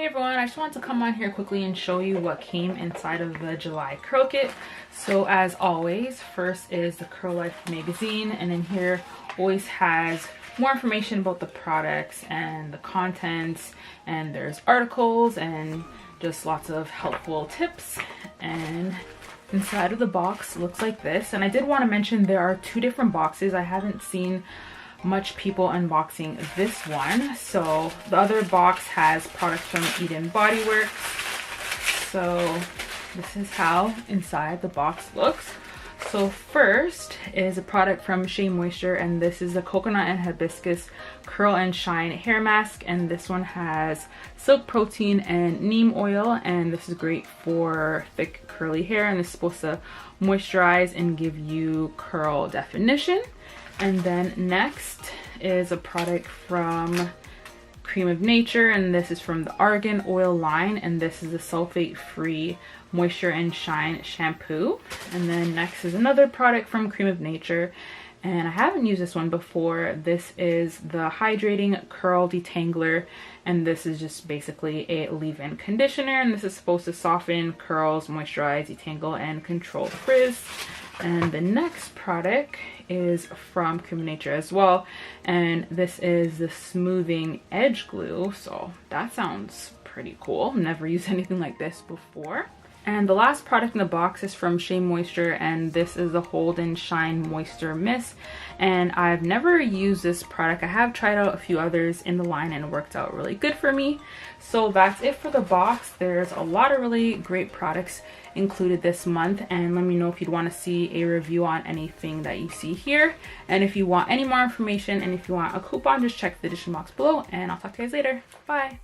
Hey everyone, I just wanted to come on here quickly and show you what came inside of the July Curl Kit. So as always, first is the Curl Life magazine, and in here always has more information about the products and the contents, and there's articles and just lots of helpful tips. And inside of the box looks like this. And I did want to mention there are two different boxes. I haven't seen much people unboxing this one. So the other box has products from Eden Body Works. So this is how inside the box looks. So first is a product from Shea Moisture, and this is a coconut and hibiscus curl and shine hair mask, and this one has silk protein and neem oil, and this is great for thick curly hair, and it's supposed to moisturize and give you curl definition. And then next is a product from Cream of Nature, and this is from the Argan Oil line, and this is a sulfate-free Moisture and Shine shampoo. And then next is another product from Cream of Nature, and I haven't used this one before. This is the Hydrating Curl Detangler, and this is just basically a leave-in conditioner, and this is supposed to soften curls, moisturize, detangle, and control frizz. And the next product is from Cream of Nature as well, and this is the smoothing edge glue. So that sounds pretty cool. Never used anything like this before. And the last product in the box is from Shea Moisture, and this is the Hold and Shine Moisture Mist. And I've never used this product. I have tried out a few others in the line and it worked out really good for me. So that's it for the box. There's a lot of really great products included this month, and let me know if you'd want to see a review on anything that you see here. And if you want any more information and if you want a coupon, just check the description box below, and I'll talk to you guys later. Bye.